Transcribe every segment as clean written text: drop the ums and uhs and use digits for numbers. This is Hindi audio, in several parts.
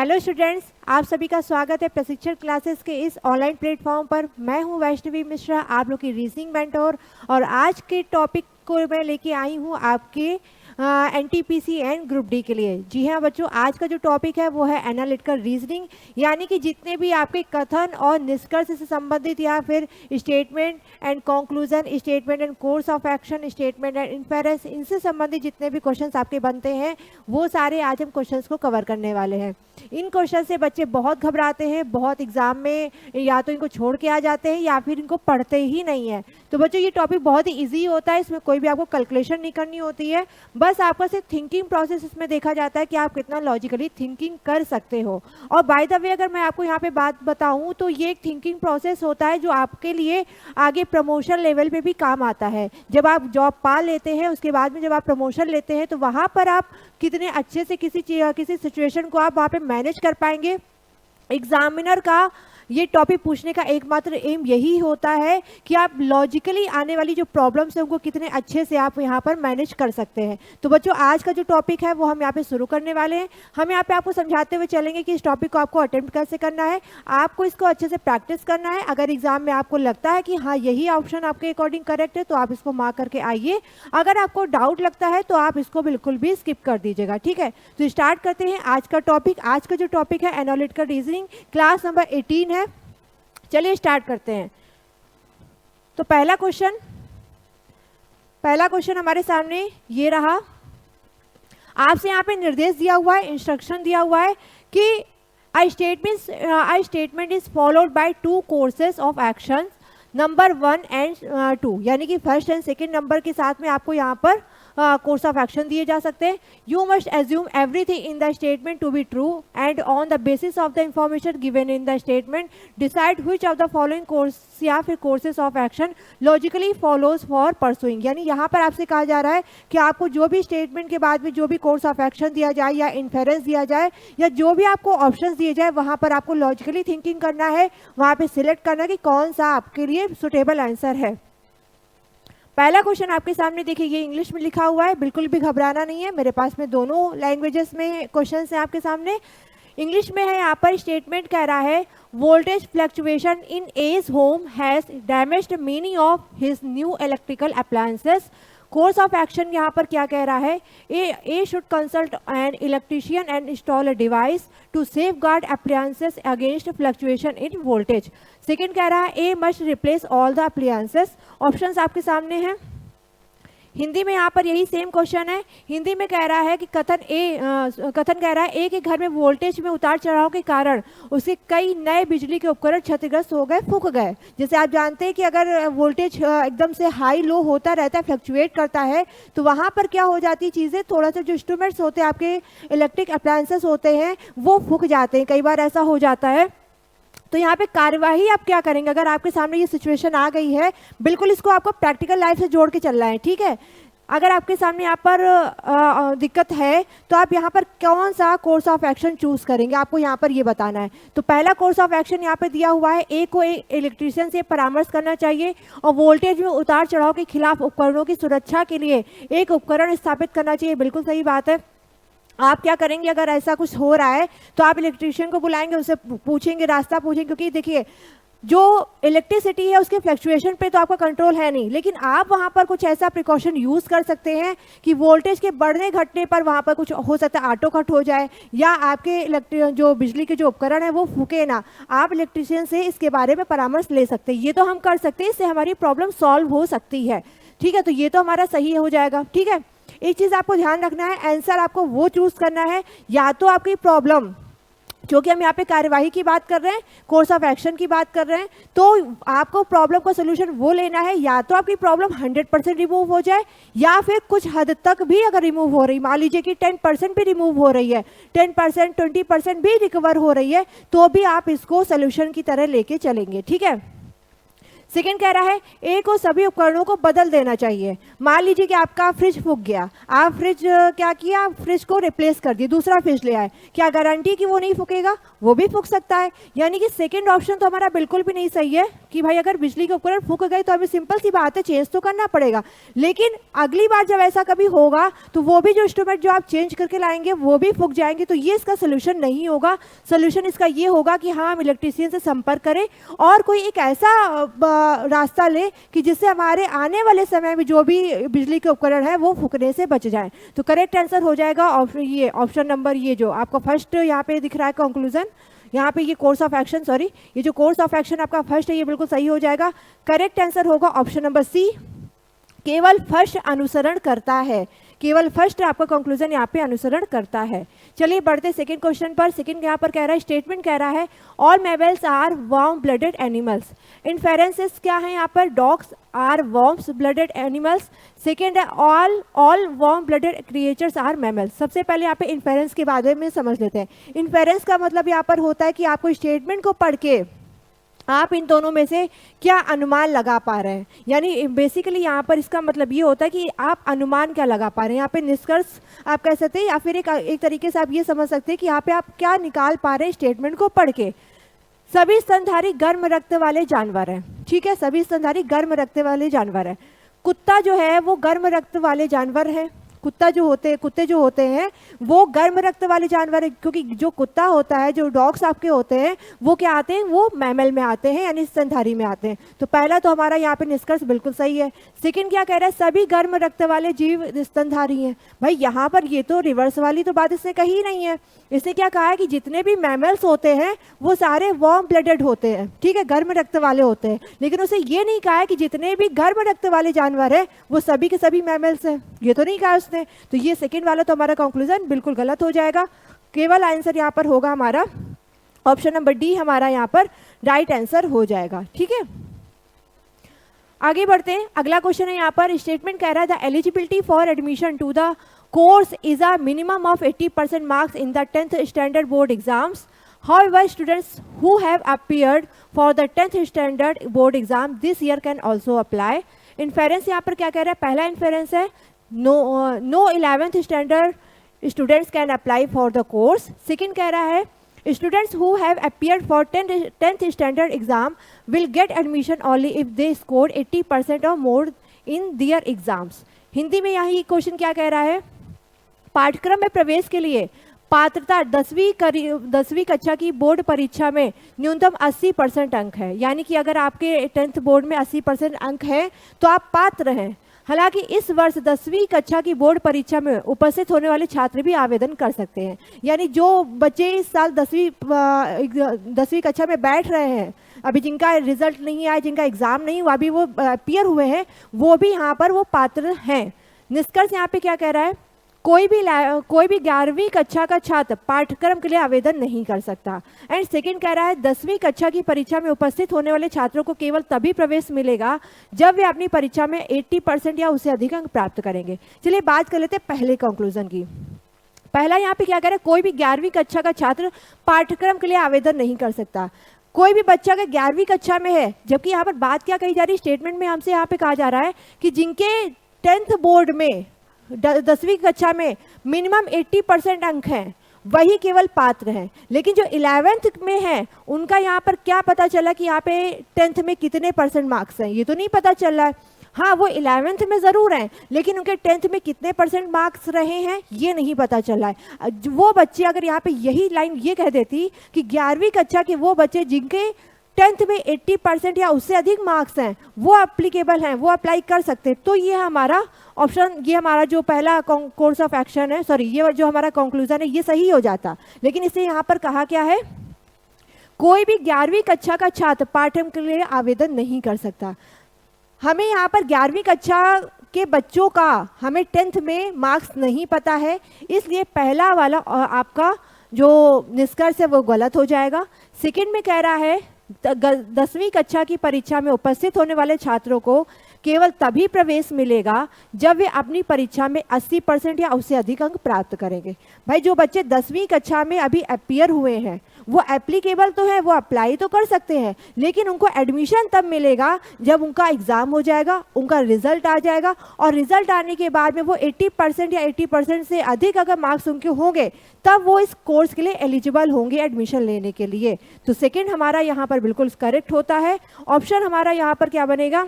हेलो स्टूडेंट्स, आप सभी का स्वागत है प्रशिक्षण क्लासेस के इस ऑनलाइन प्लेटफॉर्म पर। मैं हूं वैष्णवी मिश्रा, आप लोग की रीजनिंग मेंटोर। और आज के टॉपिक को मैं लेके आई हूं आपके एनटीपीसी एंड ग्रुप डी के लिए। जी हाँ बच्चों, आज का जो टॉपिक है वो है एनालिटिकल रीजनिंग, यानी कि जितने भी आपके कथन और निष्कर्ष से संबंधित या फिर statement and conclusion, statement and course of action, statement and inference, इनसे संबंधित जितने भी क्वेश्चंस आपके बनते हैं वो सारे आज हम क्वेश्चंस को कवर करने वाले हैं। इन क्वेश्चन से बच्चे बहुत घबराते हैं, बहुत एग्जाम में या तो इनको छोड़ के आ जाते हैं या फिर इनको पढ़ते ही नहीं है। तो बच्चों ये टॉपिक बहुत ही इजी होता है, इसमें कोई भी आपको कैलकुलेशन नहीं करनी होती है, बस आपका सिर्फ थिंकिंग प्रोसेस इसमें देखा जाता है कि आप कितना लॉजिकली थिंकिंग कर सकते हो। और बाय द वे अगर मैं आपको यहाँ पे बात बताऊँ तो ये एक थिंकिंग प्रोसेस होता है जो आपके लिए आगे प्रमोशन लेवल पे भी काम आता है। जब आप जॉब पा लेते हैं उसके बाद में जब आप प्रमोशन लेते हैं तो वहाँ पर आप कितने अच्छे से किसी सिचुएशन को आप वहाँ पे मैनेज कर पाएंगे। एग्जामिनर का ये टॉपिक पूछने का एकमात्र एम यही होता है कि आप लॉजिकली आने वाली जो प्रॉब्लम्स हैं उनको कितने अच्छे से आप यहाँ पर मैनेज कर सकते हैं। तो बच्चों आज का जो टॉपिक है वो हम यहाँ पे शुरू करने वाले हैं। हम यहाँ पे आपको समझाते हुए चलेंगे कि इस टॉपिक को आपको अटेम्प्ट कैसे करना है, आपको इसको अच्छे से प्रैक्टिस करना है। अगर एग्जाम में आपको लगता है कि हाँ यही ऑप्शन आपके अकॉर्डिंग करेक्ट है तो आप इसको मार्क करके आइए। अगर आपको डाउट लगता है तो आप इसको बिल्कुल भी स्किप कर दीजिएगा, ठीक है। तो स्टार्ट करते हैं आज का टॉपिक। आज का जो टॉपिक है एनालिटिकल रीजनिंग, क्लास नंबर 18 है। चलिए स्टार्ट करते हैं। तो पहला क्वेश्चन हमारे सामने ये रहा। आपसे यहाँ पे निर्देश दिया हुआ है, इंस्ट्रक्शन दिया हुआ है कि a statement is followed by two courses of actions, number 1 and 2, यानी कि फर्स्ट एंड सेकेंड नंबर के साथ में आपको यहाँ पर कोर्स ऑफ एक्शन दिए जा सकते हैं। You must assume everything in the statement to be true and on the basis of the information given in the statement decide which of the following course या फिर courses of action logically follows for pursuing. यानी यहाँ पर आपसे कहा जा रहा है कि आपको जो भी स्टेटमेंट के बाद में जो भी कोर्स ऑफ एक्शन दिया जाए या इन्फेरेंस दिया जाए या जो भी आपको ऑप्शन दिए जाए वहाँ पर आपको लॉजिकली थिंकिंग करना है, वहाँ पे सिलेक्ट करना कि कौन सा आपके लिए सुटेबल आंसर है। पहला क्वेश्चन आपके सामने देखिए, ये इंग्लिश में लिखा हुआ है, बिल्कुल भी घबराना नहीं है। मेरे पास में दोनों लैंग्वेजेस में क्वेश्चन हैं आपके सामने। इंग्लिश में है, यहाँ पर स्टेटमेंट कह रहा है voltage fluctuation in A's home has damaged many of his new electrical appliances. Course of action यहाँ पर क्या कह रहा है, A should consult an electrician and install a device to safeguard appliances against fluctuation in voltage. Second कह रहा है A must replace all the appliances. Options आपके सामने हैं। हिंदी में यहाँ पर यही सेम क्वेश्चन है। हिंदी में कह रहा है कि कथन कह रहा है ए के घर में वोल्टेज में उतार चढ़ाव के कारण उसके कई नए बिजली के उपकरण क्षतिग्रस्त हो गए, फूक गए। जैसे आप जानते हैं कि अगर वोल्टेज एकदम से हाई लो होता रहता है, फ्लक्चुएट करता है, तो वहाँ पर क्या हो जाती है चीज़ें, थोड़ा सा जो इंस्ट्रूमेंट्स होते हैं आपके इलेक्ट्रिक अप्लायंसेस होते हैं वो फूक जाते हैं, कई बार ऐसा हो जाता है। तो यहाँ पे कार्यवाही आप क्या करेंगे, अगर आपके सामने ये सिचुएशन आ गई है, बिल्कुल इसको आपको प्रैक्टिकल लाइफ से जोड़ के चलना है, ठीक है। अगर आपके सामने यहाँ पर दिक्कत है तो आप यहाँ पर कौन सा कोर्स ऑफ एक्शन चूज करेंगे, आपको यहाँ पर ये बताना है। तो पहला कोर्स ऑफ एक्शन यहाँ पे दिया हुआ है, ए को इलेक्ट्रीशियन से परामर्श करना चाहिए और वोल्टेज में उतार चढ़ाव के खिलाफ उपकरणों की सुरक्षा के लिए एक उपकरण स्थापित करना चाहिए। बिल्कुल सही बात है। आप क्या करेंगे, अगर ऐसा कुछ हो रहा है तो आप इलेक्ट्रीशियन को बुलाएंगे, उससे पूछेंगे, रास्ता पूछेंगे, क्योंकि देखिए जो इलेक्ट्रिसिटी है उसके फ्लक्चुएशन पे तो आपका कंट्रोल है नहीं, लेकिन आप वहाँ पर कुछ ऐसा प्रिकॉशन यूज़ कर सकते हैं कि वोल्टेज के बढ़ने घटने पर वहाँ पर कुछ हो सकता है, ऑटो कट हो जाए या आपके जो बिजली के जो उपकरण है वो फूके ना। आप इलेक्ट्रिशियन से इसके बारे में परामर्श ले सकते हैं, ये तो हम कर सकते हैं, इससे हमारी प्रॉब्लम सॉल्व हो सकती है, ठीक है। तो ये तो हमारा सही हो जाएगा, ठीक है। एक चीज़ आपको ध्यान रखना है, आंसर आपको वो चूज करना है, या तो आपकी प्रॉब्लम, जो कि हम यहाँ पे कार्यवाही की बात कर रहे हैं, कोर्स ऑफ एक्शन की बात कर रहे हैं, तो आपको प्रॉब्लम का सोल्यूशन वो लेना है, या तो आपकी प्रॉब्लम 100% रिमूव हो जाए या फिर कुछ हद तक भी अगर रिमूव हो रही, मान लीजिए कि 10% भी रिमूव हो रही है, 10% 20% भी रिकवर हो रही है, तो भी आप इसको सोल्यूशन की तरह लेके चलेंगे, ठीक है। सेकेंड कह रहा है ए को सभी उपकरणों को बदल देना चाहिए। मान लीजिए कि आपका फ्रिज फूक गया, आप फ्रिज क्या किया, फ्रिज को रिप्लेस कर दिया, दूसरा फ्रिज ले आए, क्या गारंटी कि वो नहीं फूकेगा, वो भी फूक सकता है। यानी कि सेकेंड ऑप्शन तो हमारा बिल्कुल भी नहीं सही है, कि भाई अगर बिजली के उपकरण फूक गए तो हमें सिंपल सी बात है चेंज तो करना पड़ेगा, लेकिन अगली बार जब ऐसा कभी होगा तो वो भी जो इंस्ट्रूमेंट जो आप चेंज करके लाएंगे वो भी फूक जाएंगे, तो ये इसका सोल्यूशन नहीं होगा। सोल्यूशन इसका ये होगा कि हाँ हम इलेक्ट्रीशियन से संपर्क करें और कोई एक ऐसा रास्ता ले कि जिससे हमारे आने वाले समय में जो भी बिजली के उपकरण है वो फूकने से बच जाए। तो करेक्ट आंसर हो जाएगा ये ऑप्शन नंबर, ये जो आपका फर्स्ट यहाँ पे दिख रहा है कंक्लूजन, यहाँ पे ये कोर्स ऑफ एक्शन, सॉरी ये जो कोर्स ऑफ एक्शन आपका फर्स्ट है ये बिल्कुल सही हो जाएगा। करेक्ट आंसर होगा ऑप्शन नंबर सी, केवल फर्स्ट अनुसरण करता है, केवल फर्स्ट आपका कंक्लूजन यहाँ पे अनुसरण करता है। चलिए बढ़ते सेकंड क्वेश्चन पर। सेकंड यहाँ पर कह रहा है, स्टेटमेंट कह रहा है all mammals are warm blooded animals. Inferences क्या है यहाँ पर, dogs are warm blooded animals. Second है all warm blooded creatures are mammals. सबसे पहले यहाँ पे इन्फेरेंस के बारे में समझ लेते हैं। इन्फेरेंस का मतलब यहाँ पर होता है कि आपको स्टेटमेंट को पढ़ के आप इन दोनों में से क्या अनुमान लगा पा रहे हैं, यानी बेसिकली यहाँ पर इसका मतलब ये होता है कि आप अनुमान क्या लगा पा रहे हैं। यहाँ पे निष्कर्ष आप कह सकते हैं या फिर एक तरीके से आप ये समझ सकते हैं कि यहाँ पे आप क्या निकाल पा रहे हैं स्टेटमेंट को पढ़ के। सभी स्तनधारी गर्म रक्त वाले जानवर हैं, ठीक है, सभी स्तनधारी गर्म रक्त वाले जानवर हैं। कुत्ता जो है वो गर्म रक्त वाले जानवर हैं, कुत्ते जो होते हैं वो गर्म रक्त वाले जानवर है, क्योंकि जो कुत्ता होता है, जो डॉग्स आपके होते हैं वो क्या आते हैं, वो मैमल में आते हैं यानी स्तनधारी में आते हैं। तो पहला तो हमारा यहाँ पे निष्कर्ष बिल्कुल सही है। सेकंड क्या कह रहा है, सभी गर्म रक्त वाले जीव स्तनधारी हैं। भाई यहाँ पर ये तो रिवर्स वाली तो बात इसने कही नहीं है। इसने क्या कहा है कि जितने भी मैमल्स होते हैं वो सारे वार्म ब्लडेड होते हैं, ठीक है, गर्म रक्त वाले होते हैं, लेकिन उसे ये नहीं कहा है कि जितने भी गर्म रक्त वाले जानवर हैं वो सभी के सभी मैमल्स हैं, ये तो नहीं कहा उसने। तो ये सेकंड वाला तो हमारा कंक्लूजन बिल्कुल गलत हो जाएगा। केवल आंसर यहाँ पर होगा हमारा ऑप्शन नंबर डी, हमारा यहाँ पर राइट आंसर हो जाएगा, ठीक है। आगे बढ़ते हैं। अगला क्वेश्चन है यहाँ पर, स्टेटमेंट कह रहा है the eligibility for admission to the course is a minimum of 80% marks in the 10th standard board exams. However, students who have appeared for the 10th standard board exam this year can also apply. Inference यहाँ पर क्या कह रहा है, पहला inference है no 11th standard students can apply for the course. Second कह रहा है students who have appeared for 10th standard exam will get admission only if they scored 80% or more in their exams. Hindi में यहाँ ये क्वेश्चन क्या कह रहा है, पाठ्यक्रम में प्रवेश के लिए पात्रता 10वीं कक्षा की बोर्ड परीक्षा में न्यूनतम 80% अंक है, यानी कि अगर आपके 10th बोर्ड में 80% अंक हैं तो आप पात्र हैं। हालांकि इस वर्ष 10वीं कक्षा की बोर्ड परीक्षा में उपस्थित होने वाले छात्र भी आवेदन कर सकते हैं, यानी जो बच्चे इस साल 10वीं कक्षा में बैठ रहे हैं, अभी जिनका रिजल्ट नहीं आया, जिनका एग्जाम नहीं हुआ, अभी वो अपीयर हुए हैं, वो भी यहाँ पर वो पात्र हैं। निष्कर्ष यहाँ पे क्या कह रहा है, कोई भी 11वीं कक्षा का छात्र पाठ्यक्रम के लिए आवेदन नहीं कर सकता। एंड सेकंड कह रहा है 10वीं कक्षा की परीक्षा में उपस्थित होने वाले छात्रों को केवल तभी प्रवेश मिलेगा जब वे अपनी परीक्षा में 80% या उससे अधिक अंक प्राप्त करेंगे। चलिए बात कर लेते हैं पहले कंक्लूजन की। पहला यहाँ पे क्या कह रहा है, कोई भी 11वीं कक्षा का छात्र पाठ्यक्रम के लिए आवेदन नहीं कर सकता। कोई भी बच्चा अगर 11वीं कक्षा में है, जबकि यहाँ पर बात क्या कही जा रही है, स्टेटमेंट में हमसे यहाँ पे कहा जा रहा है कि जिनके 10th बोर्ड में 10वीं कक्षा में मिनिमम 80% अंक हैं वही केवल पात्र हैं, लेकिन जो 11th में है उनका यहाँ पर क्या पता चला कि यहाँ पे 10th में कितने % मार्क्स हैं, ये तो नहीं पता चल रहा है। हाँ, वो 11th में ज़रूर हैं, लेकिन उनके 10th में कितने % मार्क्स रहे हैं ये नहीं पता चल रहा है। वो बच्चे अगर यहाँ पे यही लाइन ये कह देती कि 11वीं कक्षा के वो बच्चे जिनके 10th में 80% या उससे अधिक मार्क्स हैं वो एप्लीकेबल हैं, वो अप्लाई कर सकते, तो ये हमारा ऑप्शन, ये हमारा जो पहला कोर्स ऑफ एक्शन है, सॉरी ये जो हमारा कंक्लूजन है ये सही हो जाता। लेकिन इसे यहाँ पर कहा क्या है, कोई भी 11वीं कक्षा का छात्र पाठ्यक्रम के लिए आवेदन नहीं कर सकता। हमें यहाँ पर 11वीं कक्षा के बच्चों का हमें 10th में मार्क्स नहीं पता है, इसलिए पहला वाला आपका जो निष्कर्ष है वो गलत हो जाएगा। सेकंड में कह रहा है 10वीं कक्षा की परीक्षा में उपस्थित होने वाले छात्रों को केवल तभी प्रवेश मिलेगा जब वे अपनी परीक्षा में 80% या उससे अधिक अंक प्राप्त करेंगे। भाई जो बच्चे 10वीं कक्षा में अभी अपीयर हुए हैं वो एप्लीकेबल तो है, वो अप्लाई तो कर सकते हैं, लेकिन उनको एडमिशन तब मिलेगा जब उनका एग्ज़ाम हो जाएगा, उनका रिजल्ट आ जाएगा, और रिजल्ट आने के बाद में वो 80% या 80% से अधिक अगर मार्क्स उनके होंगे तब वो इस कोर्स के लिए एलिजिबल होंगे एडमिशन लेने के लिए। तो सेकंड हमारा यहाँ पर बिल्कुल करेक्ट होता है। ऑप्शन हमारा यहाँ पर क्या बनेगा?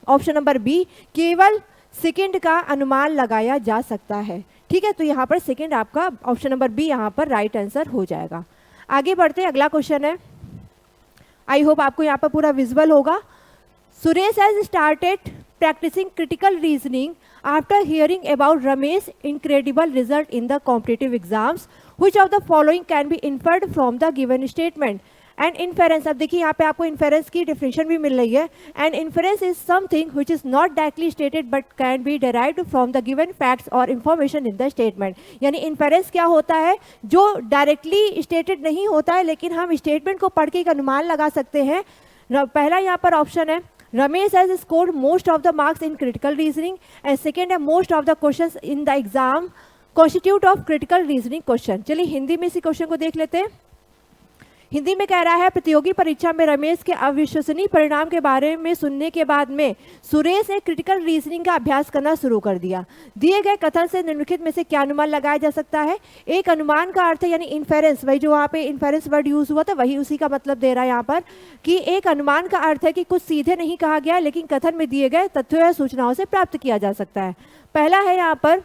ऑप्शन नंबर बी, केवल सेकंड का अनुमान लगाया जा सकता है। ठीक है, तो यहाँ पर सेकंड आपका ऑप्शन नंबर बी यहाँ पर राइट आंसर हो जाएगा। आगे बढ़ते हैं, अगला क्वेश्चन है। आई होप आपको यहाँ पर पूरा विजुअल होगा। Suresh has started practicing critical reasoning after hearing about Ramesh's incredible result in the competitive exams. Which of the following can be inferred from the given statement? And inference, अब देखिए यहाँ पे आपको inference की definition भी मिल रही है। And inference is something which is not directly stated but can be derived from the given facts or information in the statement. यानी inference क्या होता है? जो directly stated नहीं होता है लेकिन हम statement को पढ़ के एक अनुमान लगा सकते हैं। पहला यहाँ पर ऑप्शन है Ramesh has scored most of the marks in critical reasoning, and second है most of the questions in the exam constitute of critical reasoning question. चलिए हिंदी में इसी क्वेश्चन को देख लेते हैं। हिंदी में कह रहा है प्रतियोगी परीक्षा में रमेश के अविश्वसनीय परिणाम के बारे में सुनने के बाद में सुरेश ने क्रिटिकल रीजनिंग का अभ्यास करना शुरू कर दिया। दिए गए कथन से निम्नलिखित में से क्या अनुमान लगाया जा सकता है? एक अनुमान का अर्थ है यानी इन्फेरेंस, वही जो वहाँ पे इन्फेरेंस वर्ड यूज हुआ था वही उसी का मतलब दे रहा है यहाँ पर कि एक अनुमान का अर्थ है कि कुछ सीधे नहीं कहा गया लेकिन कथन में दिए गए तथ्यों या सूचनाओं से प्राप्त किया जा सकता है। पहला है यहाँ पर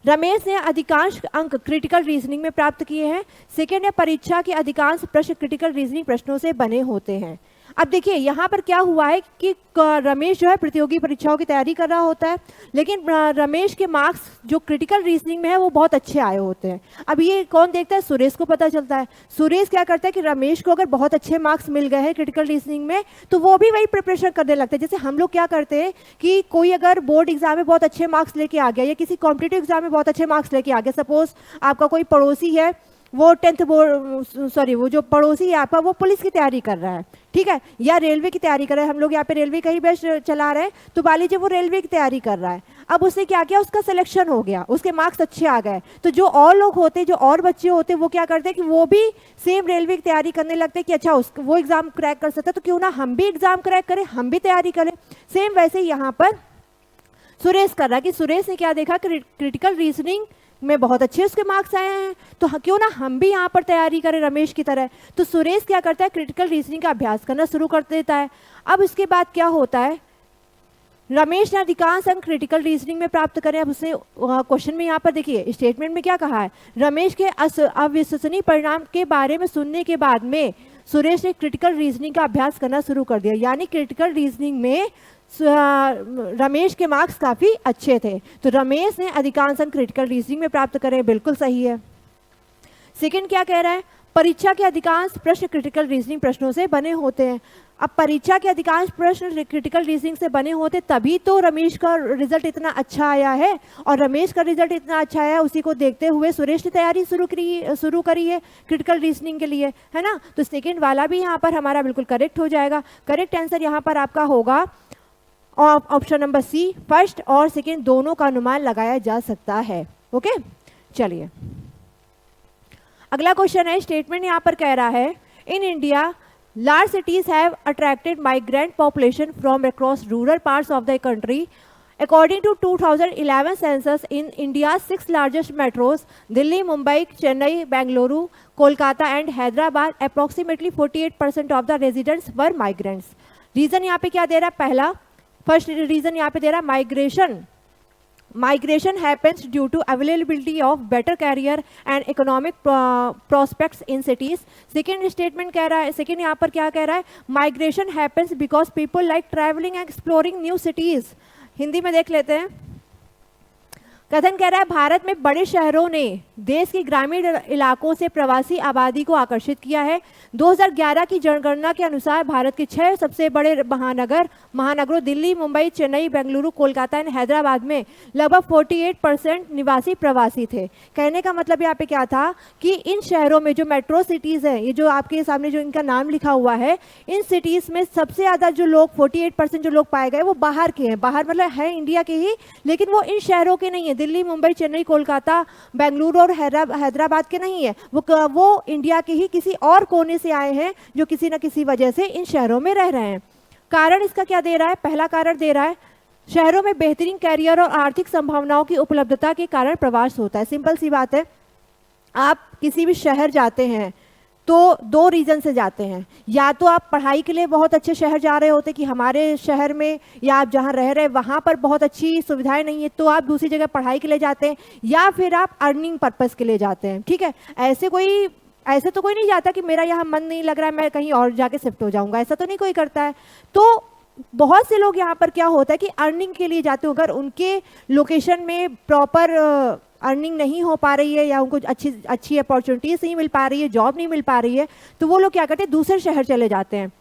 रमेश ने अधिकांश अंक क्रिटिकल रीजनिंग में प्राप्त किए हैं। सेकेंड है परीक्षा के अधिकांश प्रश्न क्रिटिकल रीजनिंग प्रश्नों से बने होते हैं। अब देखिए यहाँ पर क्या हुआ है कि रमेश जो है प्रतियोगी परीक्षाओं की तैयारी कर रहा होता है लेकिन रमेश के मार्क्स जो क्रिटिकल रीजनिंग में है वो बहुत अच्छे आए होते हैं। अब ये कौन देखता है? सुरेश को पता चलता है। सुरेश क्या करता है कि रमेश को अगर बहुत अच्छे मार्क्स मिल गए हैं क्रिटिकल रीजनिंग में तो वो भी वही प्रिपरेशन करने लगता है। जैसे हम लोग क्या करते हैं कि कोई अगर बोर्ड एग्जाम में बहुत अच्छे मार्क्स लेके आ गया या किसी कॉम्पिटिटिव एग्जाम में बहुत अच्छे मार्क्स लेके आ गया, सपोज आपका कोई पड़ोसी है वो 10th बोर्ड वो जो पड़ोसी है आपका वो पुलिस की तैयारी कर रहा है, ठीक है, या रेलवे की तैयारी कर रहा है। हम लोग यहाँ पे रेलवे का ही बैच चला रहे हैं तो मान लीजिए वो रेलवे की तैयारी कर रहा है। अब उसने क्या किया, उसका सिलेक्शन हो गया, उसके मार्क्स अच्छे आ गए, तो जो और लोग होते, जो और बच्चे होते वो क्या करते हैं कि वो भी सेम रेलवे की तैयारी करने लगते हैं कि अच्छा वो एग्जाम क्रैक कर सकता है तो क्यों ना हम भी एग्जाम क्रैक करें, हम भी तैयारी करें। सेम वैसे ही यहाँ पर सुरेश कर रहा है कि सुरेश ने क्या देखा, क्रिटिकल रीजनिंग में बहुत अच्छे उसके मार्क्स आए हैं तो क्यों ना हम भी यहाँ पर तैयारी करें रमेश की तरह। तो सुरेश क्या करता है, क्रिटिकल रीजनिंग का अभ्यास करना शुरू कर देता है। अब इसके बाद क्या होता है, रमेश ने अधिकांश अंक क्रिटिकल रीजनिंग में प्राप्त करें। अब उसने क्वेश्चन में यहाँ पर देखिए स्टेटमेंट में क्या कहा है, रमेश के अविश्वसनीय परिणाम के बारे में सुनने के बाद में सुरेश ने क्रिटिकल रीजनिंग का अभ्यास करना शुरू कर दिया। यानी क्रिटिकल रीजनिंग में रमेश के मार्क्स काफ़ी अच्छे थे तो रमेश ने अधिकांश अंक क्रिटिकल रीजनिंग में प्राप्त करें, बिल्कुल सही है। सेकंड क्या कह रहा है, परीक्षा के अधिकांश प्रश्न क्रिटिकल रीजनिंग प्रश्नों से बने होते हैं। अब परीक्षा के अधिकांश प्रश्न क्रिटिकल रीजनिंग से बने होते तभी तो रमेश का रिजल्ट इतना अच्छा आया है, और रमेश का रिजल्ट इतना अच्छा आया है उसी को देखते हुए सुरेश ने तैयारी शुरू करी है क्रिटिकल रीजनिंग के लिए, है ना। तो सेकेंड वाला भी यहाँ पर हमारा बिल्कुल करेक्ट हो जाएगा। करेक्ट आंसर यहाँ पर आपका होगा ऑप्शन नंबर सी, फर्स्ट और सेकेंड दोनों का अनुमान लगाया जा सकता है। ओके, चलिए अगला क्वेश्चन है। स्टेटमेंट यहाँ पर कह रहा है, in India large cities have attracted migrant population from across rural parts of the country. According to 2011 census in India's 6 largest metros, Delhi, Mumbai, Chennai, Bengaluru, Kolkata and Hyderabad, approximately 48% of the residents were migrants. Reason यहाँ पे क्या दे रहा है, पहला फर्स्ट रीजन यहाँ पे दे रहा है migration happens due to availability of better career and economic prospects in cities. Second statement कह रहा है, सेकेंड यहाँ पर क्या कह रहा है, migration happens because people like travelling and exploring new cities. Hindi में देख लेते हैं, कथन कह रहा है भारत में बड़े शहरों ने देश के ग्रामीण इलाकों से प्रवासी आबादी को आकर्षित किया है। 2011 की जनगणना के अनुसार भारत के 6 सबसे बड़े महानगरों दिल्ली, मुंबई, चेन्नई, बेंगलुरु, कोलकाता एंड हैदराबाद में लगभग 48% निवासी प्रवासी थे। कहने का मतलब यहाँ पे क्या था कि इन शहरों में जो मेट्रो सिटीज़ है, ये जो आपके सामने जो इनका नाम लिखा हुआ है, इन सिटीज़ में सबसे ज़्यादा जो लोग 48% जो लोग पाए गए वो बाहर के हैं। बाहर मतलब है इंडिया के ही, लेकिन वो इन शहरों के नहीं है। दिल्ली, मुंबई, चेन्नई, कोलकाता, बेंगलुरु और हैदराबाद के नहीं है। वो इंडिया के ही किसी और कोने से आए हैं जो किसी न किसी वजह से इन शहरों में रह रहे हैं। कारण इसका क्या दे रहा है? पहला कारण दे रहा है शहरों में बेहतरीन कैरियर और आर्थिक संभावनाओं की उपलब्धता के कारण प्रवास होता है। सिंपल सी बात है, आप किसी भी शहर जाते हैं तो 2 रीज़न से जाते हैं। या तो आप पढ़ाई के लिए बहुत अच्छे शहर जा रहे होते कि हमारे शहर में या आप जहाँ रह रहे हैं वहाँ पर बहुत अच्छी सुविधाएं नहीं है, तो आप दूसरी जगह पढ़ाई के लिए जाते हैं, या फिर आप अर्निंग पर्पस के लिए जाते हैं। ठीक है, ऐसे तो कोई नहीं जाता कि मेरा यहाँ मन नहीं लग रहा है, मैं कहीं और जाके शिफ्ट हो जाऊँगा, ऐसा तो नहीं कोई करता है। तो बहुत से लोग यहाँ पर क्या होता है कि अर्निंग के लिए जाते हो, अगर उनके लोकेशन में प्रॉपर अर्निंग नहीं हो पा रही है या उनको अच्छी अपॉर्चुनिटीज़ नहीं मिल पा रही है, जॉब नहीं मिल पा रही है, तो वो लोग क्या करते हैं, दूसरे शहर चले जाते हैं।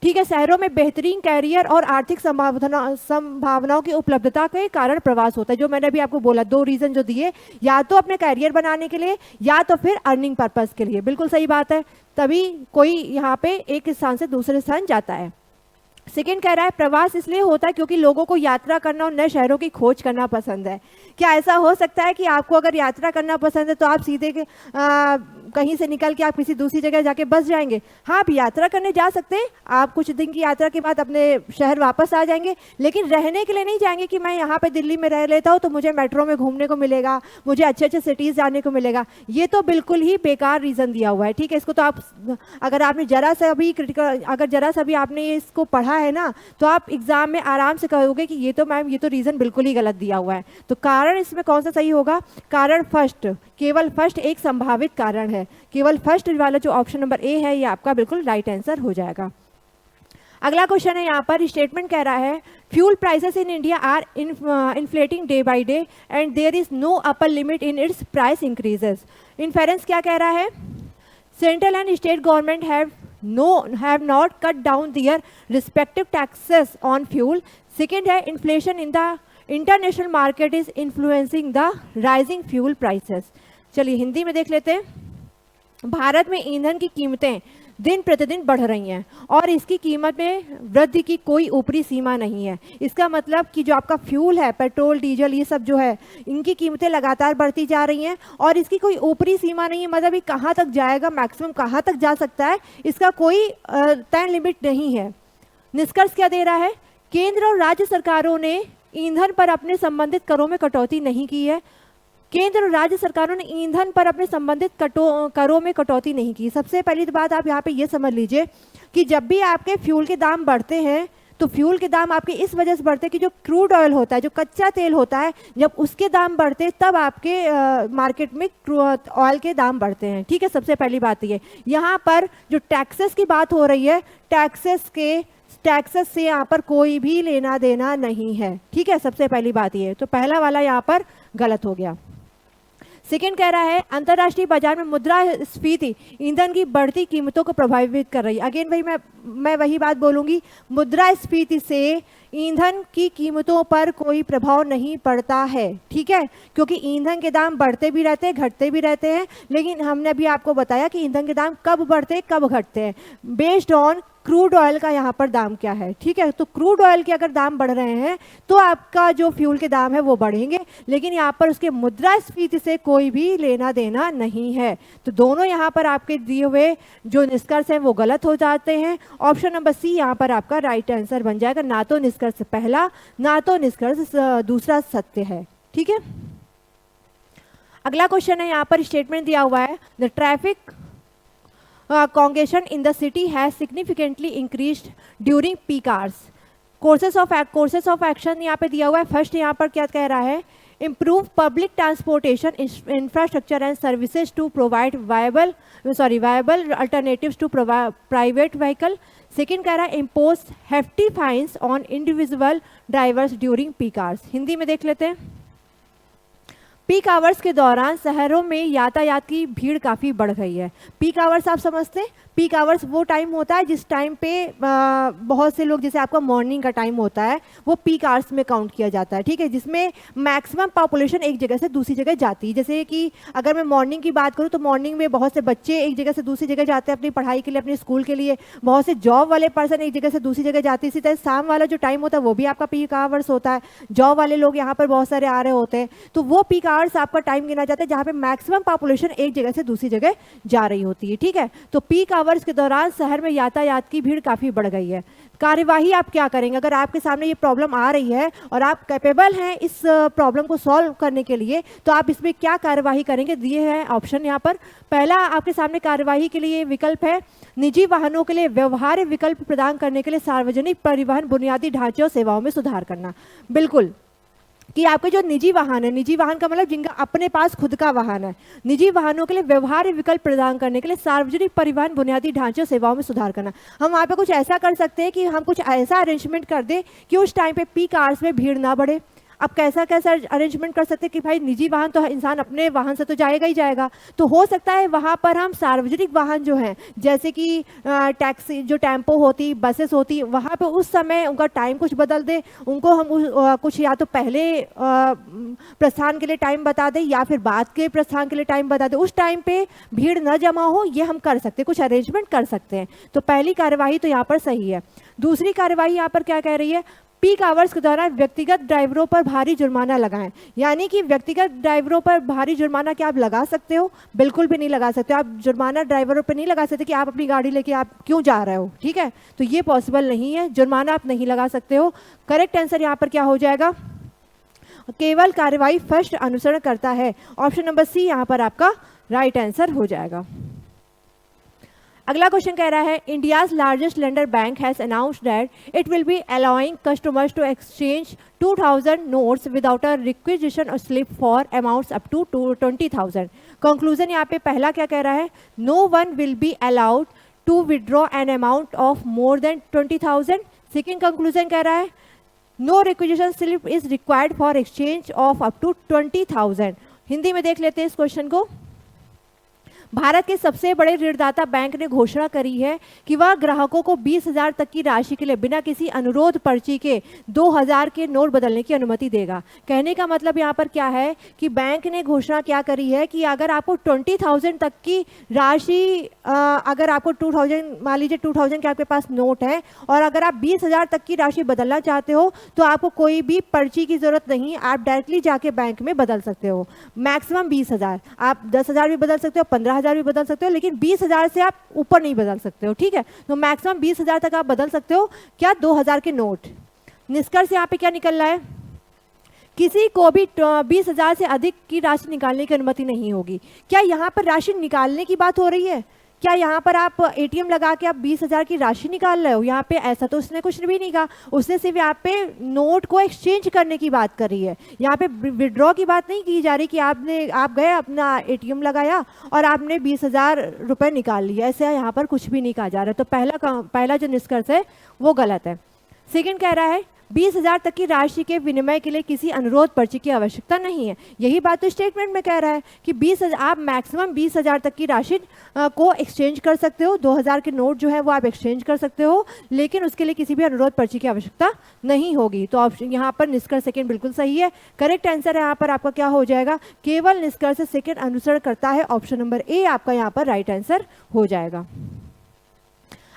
ठीक है, शहरों में बेहतरीन कैरियर और आर्थिक संभावनाओं की उपलब्धता के कारण प्रवास होता है। जो मैंने अभी आपको बोला, 2 रीज़न जो दिए, या तो अपने कैरियर बनाने के लिए या तो फिर अर्निंग पर्पस के लिए। बिल्कुल सही बात है, तभी कोई यहाँ पे एक स्थान से दूसरे स्थान जाता है। सेकेंड कह रहा है प्रवास इसलिए होता है क्योंकि लोगों को यात्रा करना और नए शहरों की खोज करना पसंद है। क्या ऐसा हो सकता है कि आपको अगर यात्रा करना पसंद है तो आप सीधे कहीं से निकल के आप किसी दूसरी जगह जाके बस जाएंगे? हाँ, आप यात्रा करने जा सकते हैं, आप कुछ दिन की यात्रा के बाद अपने शहर वापस आ जाएंगे, लेकिन रहने के लिए नहीं जाएंगे कि मैं यहाँ पे दिल्ली में रह लेता हूँ तो मुझे मेट्रो में घूमने को मिलेगा, मुझे अच्छे अच्छे सिटीज़ जाने को मिलेगा। ये तो बिल्कुल ही बेकार रीज़न दिया हुआ है। ठीक है, इसको तो आप अगर आपने जरा सा भी आपने इसको पढ़ा है ना, तो आप एग्जाम में आराम से कहोगे कि ये तो मैम ये तो रीज़न बिल्कुल ही गलत दिया हुआ है। तो कारण इसमें कौन सा सही होगा? कारण केवल फर्स्ट एक संभावित कारण है। केवल फर्स्ट वाला जो ऑप्शन नंबर ए है ये आपका बिल्कुल राइट आंसर हो जाएगा। अगला क्वेश्चन है, यहाँ पर स्टेटमेंट कह रहा है fuel prices in India are inflating day by day and there is no upper limit in its price increases. Inference क्या कह रहा है? Central and state government have not cut down their respective taxes on fuel. Second है inflation in the international market is influencing the rising fuel prices. चलिए हिंदी में देख लेते हैं। भारत में ईंधन की कीमतें दिन प्रतिदिन बढ़ रही हैं और इसकी कीमत में वृद्धि की कोई ऊपरी सीमा नहीं है। इसका मतलब कि जो आपका फ्यूल है, पेट्रोल, डीजल, ये सब जो है, इनकी कीमतें लगातार बढ़ती जा रही हैं और इसकी कोई ऊपरी सीमा नहीं है। मतलब ये कहाँ तक जाएगा, मैक्सिमम कहाँ तक जा सकता है, इसका कोई तय लिमिट नहीं है। निष्कर्ष क्या दे रहा है? केंद्र और राज्य सरकारों ने ईंधन पर अपने संबंधित करों में कटौती नहीं की है। केंद्र और राज्य सरकारों ने ईंधन पर अपने संबंधित करों में कटौती नहीं की। सबसे पहली तो बात आप यहाँ पे ये समझ लीजिए कि जब भी आपके फ्यूल के दाम बढ़ते हैं तो फ्यूल के दाम आपके इस वजह से बढ़ते हैं कि जो क्रूड ऑयल होता है, जो कच्चा तेल होता है, जब उसके दाम बढ़ते हैं तब आपके मार्केट में ऑयल के दाम बढ़ते हैं। ठीक है, सबसे पहली बात ये। यहाँ पर जो टैक्सेस की बात हो रही है, टैक्सेस से यहाँ पर कोई भी लेना देना नहीं है। ठीक है, सबसे पहली बात ये। तो पहला वाला यहाँ पर गलत हो गया। सेकेंड कह रहा है अंतर्राष्ट्रीय बाजार में मुद्रास्फीति ईंधन की बढ़ती कीमतों को प्रभावित कर रही है। अगेन भाई मैं वही बात बोलूँगी, मुद्रास्फीति से ईंधन की कीमतों पर कोई प्रभाव नहीं पड़ता है। ठीक है, क्योंकि ईंधन के दाम बढ़ते भी रहते हैं, घटते भी रहते हैं, लेकिन हमने अभी आपको बताया कि ईंधन के दाम कब बढ़ते हैं, कब घटते हैं, बेस्ड ऑन क्रूड ऑयल का यहाँ पर दाम क्या है। ठीक है, तो क्रूड ऑयल के अगर दाम बढ़ रहे हैं तो आपका जो फ्यूल के दाम है वो बढ़ेंगे, लेकिन यहाँ पर उसके मुद्रास्फीति से कोई भी लेना देना नहीं है। तो दोनों यहाँ पर आपके दिए हुए जो निष्कर्ष हैं वो गलत हो जाते हैं। ऑप्शन नंबर सी यहाँ पर आपका राइट आंसर बन जाएगा। ना तो निष्कर्ष पहला, ना तो निष्कर्ष दूसरा सत्य है। ठीक है, अगला क्वेश्चन है, यहाँ पर स्टेटमेंट दिया हुआ है the traffic congestion in the city has significantly increased during peak hours. Courses of action यहाँ पे दिया हुआ है। फर्स्ट यहाँ पर क्या कह रहा है? improve public transportation infrastructure and services to provide viable alternatives to private vehicle. Second कह रहा है impose hefty fines on individual drivers during peak hours. Hindi में देख लेते हैं। पीक आवर्स के दौरान शहरों में यातायात की भीड़ काफ़ी बढ़ गई है। पीक आवर्स आप समझते हैं? पीक आवर्स वो टाइम होता है जिस टाइम पे बहुत से लोग, जैसे आपका मॉर्निंग का टाइम होता है, वो पीक आवर्स में काउंट किया जाता है, ठीक है, जिसमें मैक्सिमम पॉपुलेशन एक जगह से दूसरी जगह जाती है। जैसे कि अगर मैं मॉर्निंग की बात करूँ तो मॉर्निंग में बहुत से बच्चे एक जगह से दूसरी जगह जाते हैं अपनी पढ़ाई के लिए, अपने स्कूल के लिए, बहुत से जॉब वाले पर्सन एक जगह से दूसरी जगह जाते हैं। इसी तरह शाम वाला जो टाइम होता है वो भी आपका पीक आवर्स होता है, जॉब वाले लोग यहाँ पर बहुत सारे आ रहे होते हैं, तो वो पीक आवर्स आपका टाइम गिना जाता है जहाँ पे मैक्सिमम पॉपुलेशन एक जगह से दूसरी जगह जा रही होती है, ठीक है। तो पीक आवर्स के दौरान शहर में यातायात की भीड़ काफ़ी बढ़ गई है। कार्यवाही आप क्या करेंगे अगर आपके सामने ये प्रॉब्लम आ रही है और आप कैपेबल हैं इस प्रॉब्लम को सॉल्व करने के लिए, तो आप इसमें क्या कार्यवाही करेंगे? दिए हैं ऑप्शन यहाँ पर। पहला आपके सामने कार्यवाही के लिए विकल्प है, निजी वाहनों के लिए व्यवहार्य विकल्प प्रदान करने के लिए सार्वजनिक परिवहन बुनियादी ढांचे और सेवाओं में सुधार करना। बिल्कुल, कि आपके जो निजी वाहन है, निजी वाहन का मतलब जिनका अपने पास खुद का वाहन है, निजी वाहनों के लिए व्यवहार्य विकल्प प्रदान करने के लिए सार्वजनिक परिवहन बुनियादी ढांचे और सेवाओं में सुधार करना। हम वहाँ पे कुछ ऐसा कर सकते हैं कि हम कुछ ऐसा अरेंजमेंट कर दें कि उस टाइम पे पीक आवर्स में भीड़ ना बढ़े। अब कैसा कैसा अरेंजमेंट कर सकते हैं कि भाई निजी वाहन तो इंसान अपने वाहन से तो जाएगा ही जाएगा, तो हो सकता है वहाँ पर हम सार्वजनिक वाहन जो हैं, जैसे कि टैक्सी, जो टेम्पो होती, बसेस होती, वहाँ पे उस समय उनका टाइम कुछ बदल दे, उनको हम कुछ या तो पहले प्रस्थान के लिए टाइम बता दें या फिर बाद के प्रस्थान के लिए टाइम बता दें, उस टाइम पे भीड़ न जमा हो, ये हम कर सकते हैं, कुछ अरेंजमेंट कर सकते हैं। तो पहली कार्यवाही तो यहाँ पर सही है। दूसरी कार्यवाही यहाँ पर क्या कह रही है? पीक आवर्स के दौरान व्यक्तिगत ड्राइवरों पर भारी जुर्माना लगाएं। यानी कि व्यक्तिगत ड्राइवरों पर भारी जुर्माना क्या आप लगा सकते हो? बिल्कुल भी नहीं लगा सकते। आप जुर्माना ड्राइवरों पर नहीं लगा सकते कि आप अपनी गाड़ी लेके आप क्यों जा रहे हो, ठीक है, तो ये पॉसिबल नहीं है, जुर्माना आप नहीं लगा सकते हो। करेक्ट आंसर यहाँ पर क्या हो जाएगा? केवल कार्यवाही फर्स्ट अनुसरण करता है। ऑप्शन नंबर सी यहाँ पर आपका राइट आंसर हो जाएगा। अगला क्वेश्चन कह रहा है, India's largest lender bank has announced that it will be allowing customers to exchange 2000 notes without a requisition और slip for amounts up to 20,000। Conclusion यहाँ पे पहला क्या कह रहा है? No one will be allowed to withdraw an amount of more than 20,000। Second conclusion कह रहा है, no requisition slip is required for exchange of up to 20,000। Hindi में देख लेते हैं इस क्वेश्चन को। भारत के सबसे बड़े ऋणदाता बैंक ने घोषणा करी है कि वह ग्राहकों को 20,000 तक की राशि के लिए बिना किसी अनुरोध पर्ची के 2,000 के नोट बदलने की अनुमति देगा। कहने का मतलब यहाँ पर क्या है कि बैंक ने घोषणा क्या करी है कि अगर आपको 20,000 तक की राशि, अगर आपको 2,000, मान लीजिए 2,000 के आपके पास नोट है और अगर आप 20,000 तक की राशि बदलना चाहते हो तो आपको कोई भी पर्ची की जरूरत नहीं, आप डायरेक्टली जाके बैंक में बदल सकते हो। मैक्सिमम 20,000, आप 10,000 भी बदल सकते हो, 15,000 भी बदल सकते हो, लेकिन 20,000 से आप ऊपर नहीं बदल सकते हो, ठीक है। तो मैक्सिमम 20,000 तक आप बदल सकते हो। क्या? 2,000 के नोट। निष्कर्ष यहाँ पे क्या निकल रहा है? किसी को भी 20,000 से अधिक की राशि निकालने की अनुमति नहीं होगी। क्या यहाँ पर राशि निकालने की बात हो रही है? क्या यहाँ पर आप एटीएम लगा के आप 20,000 की राशि निकाल रहे हो? यहाँ पे ऐसा तो उसने कुछ भी नहीं कहा, उसने सिर्फ यहाँ पे नोट को एक्सचेंज करने की बात करी है। यहाँ पे विड्रॉ की बात नहीं की जा रही कि आप गए अपना एटीएम लगाया और आपने 20,000 रुपये निकाल लिए, ऐसे यहाँ पर कुछ भी नहीं कहा जा रहा है। तो पहला जो निष्कर्ष है वो गलत है। सेकेंड कह रहा है 20,000 तक की राशि के विनिमय के लिए किसी अनुरोध पर्ची की आवश्यकता नहीं है। यही बात तो स्टेटमेंट में कह रहा है कि 20,000, आप मैक्सिमम 20,000 तक की राशि को एक्सचेंज कर सकते हो, 2,000 के नोट जो है वो आप एक्सचेंज कर सकते हो, लेकिन उसके लिए किसी भी अनुरोध पर्ची की आवश्यकता नहीं होगी। तो ऑप्शन यहाँ पर निष्कर्ष सेकेंड बिल्कुल सही है। करेक्ट आंसर यहाँ पर आपका क्या हो जाएगा? केवल निष्कर्ष सेकेंड अनुसरण करता है। ऑप्शन नंबर ए आपका यहाँ पर राइट आंसर हो जाएगा।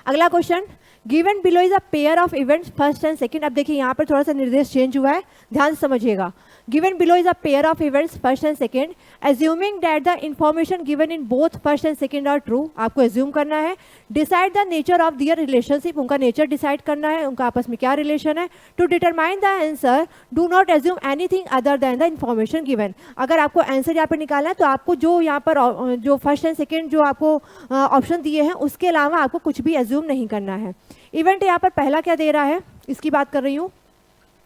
अगला question, given below is a pair of events first and second. अब देखिए यहाँ पर थोड़ा सा निर्देश चेंज हुआ है, ध्यान से समझिएगा। Given below is a pair of events first and second, assuming that the information given in both first and second are true. आपको एज्यूम करना है। Decide the nature of their relationship, उनका नेचर डिसाइड करना है, उनका आपस में क्या रिलेशन है। To determine the answer do not assume anything other than the information given. अगर आपको आंसर यहाँ पर निकालना है तो आपको जो यहाँ पर जो फर्स्ट एंड सेकेंड जो आपको ऑप्शन दिए हैं उसके अलावा आपको कुछ भी एज्यूम नहीं करना है। इवेंट यहाँ पर पहला क्या दे रहा है, इसकी बात कर रही हूँ।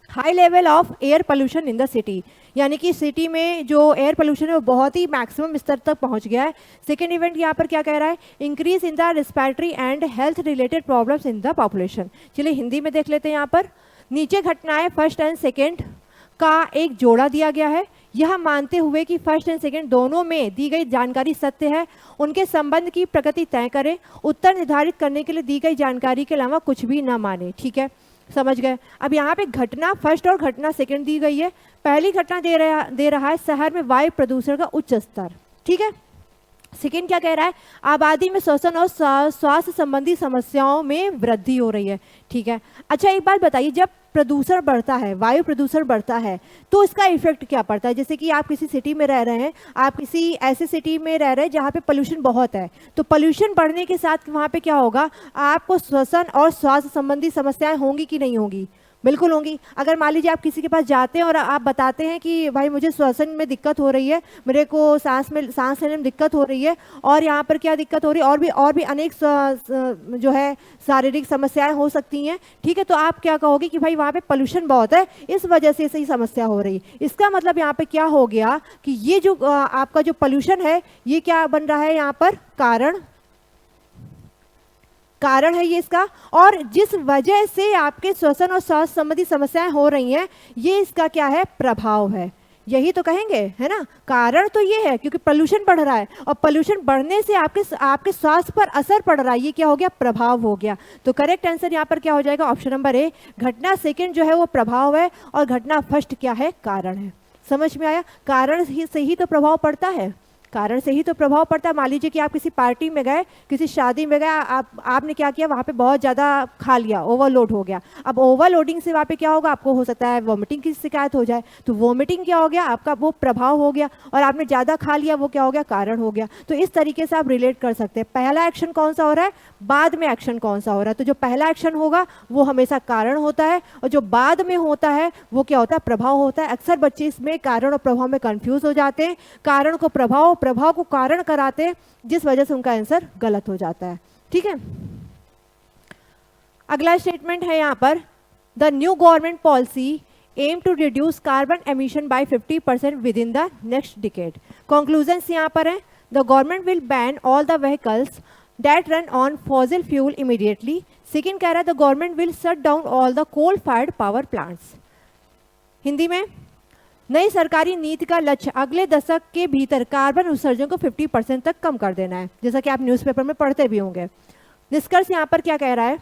High level of air pollution in the city, यानी कि सिटी में जो एयर पोल्यूशन है वो बहुत ही मैक्सिमम स्तर तक पहुंच गया है। सेकेंड इवेंट यहाँ पर क्या कह रहा है? Increase in the respiratory and health related problems in the population. चलिए हिंदी में देख लेते हैं। यहाँ पर नीचे घटनाएं फर्स्ट एंड सेकेंड का एक जोड़ा दिया गया है। यह मानते हुए कि फर्स्ट एंड सेकंड दोनों में दी गई जानकारी सत्य है, उनके संबंध की प्रकृति तय करें, उत्तर निर्धारित करने के लिए दी गई जानकारी के अलावा कुछ भी न माने। ठीक है, समझ गए। अब यहाँ पे घटना फर्स्ट और घटना सेकंड दी गई है। पहली घटना दे रहा है शहर में वायु प्रदूषण का उच्च स्तर। ठीक है, सेकेंड क्या कह रहा है, आबादी में श्वसन और स्वास्थ्य संबंधी समस्याओं में वृद्धि हो रही है। ठीक है, अच्छा एक बात बताइए, जब प्रदूषण बढ़ता है, वायु प्रदूषण बढ़ता है, तो इसका इफेक्ट क्या पड़ता है? जैसे कि आप किसी सिटी में रह रहे हैं, आप किसी ऐसे सिटी में रह रहे हैं जहाँ पे पोल्यूशन बहुत है, तो पोल्यूशन बढ़ने के साथ वहाँ पे क्या होगा, आपको श्वसन और स्वास्थ्य संबंधी समस्याएं होंगी कि नहीं होंगी? बिल्कुल होंगी। अगर मान लीजिए आप किसी के पास जाते हैं और आप बताते हैं कि भाई मुझे श्वसन में दिक्कत हो रही है, मेरे को सांस लेने में दिक्कत हो रही है, और यहाँ पर क्या दिक्कत हो रही है, और भी अनेक जो है शारीरिक समस्याएं हो सकती हैं। ठीक है, तो आप क्या कहोगे कि भाई वहाँ पे पोल्यूशन बहुत है, इस वजह से सही समस्या हो रही है। इसका मतलब यहाँ पे क्या हो गया कि ये जो आपका जो पोल्यूशन है, ये क्या बन रहा है यहाँ पर, कारण है ये इसका, और जिस वजह से आपके श्वसन और स्वास्थ्य संबंधी समस्याएं हो रही हैं, ये इसका क्या है, प्रभाव है। यही तो कहेंगे, है ना। कारण तो ये है क्योंकि पोल्यूशन बढ़ रहा है, और पोल्यूशन बढ़ने से आपके स्वास्थ्य पर असर पड़ रहा है, ये क्या हो गया, प्रभाव हो गया। तो करेक्ट आंसर यहाँ पर क्या हो जाएगा, ऑप्शन नंबर ए। घटना सेकेंड जो है वो प्रभाव है, और घटना फर्स्ट क्या है, कारण है। समझ में आया, कारण से ही तो प्रभाव पड़ता है, कारण से ही तो प्रभाव पड़ता है। मान लीजिए कि आप किसी पार्टी में गए, किसी शादी में गए, आपने क्या किया, वहाँ पे बहुत ज़्यादा खा लिया, ओवरलोड हो गया। अब ओवरलोडिंग से वहाँ पे क्या होगा, आपको हो सकता है वोमिटिंग की शिकायत हो जाए, तो वोमिटिंग क्या हो गया, आपका वो प्रभाव हो गया, और आपने ज़्यादा खा लिया, वो क्या हो गया, कारण हो गया। तो इस तरीके से आप रिलेट कर सकते हैं, पहला एक्शन कौन सा हो रहा है, बाद में एक्शन कौन सा हो रहा है। तो जो पहला एक्शन होगा वो हमेशा कारण होता है, और जो बाद में होता है वो क्या होता है, प्रभाव होता है। अक्सर बच्चे इसमें कारण और प्रभाव में कंफ्यूज हो जाते हैं, कारण को प्रभाव, प्रभाव को कारण कराते हैं, जिस वजह से उनका आंसर गलत हो जाता है। ठीक है, अगला स्टेटमेंट है यहाँ पर, the new government policy aim to reduce carbon emission by 50% within the next decade. Conclusions यहाँ पर है, the government will ban all the vehicles that run on fossil fuel immediately. Second कह रहा है the government will shut down all the coal fired power plants. Hindi में, नई सरकारी नीति का लक्ष्य अगले दशक के भीतर कार्बन उत्सर्जन को 50% तक कम कर देना है, जैसा कि आप न्यूज़पेपर में पढ़ते भी होंगे। निष्कर्ष यहाँ पर क्या कह रहा है,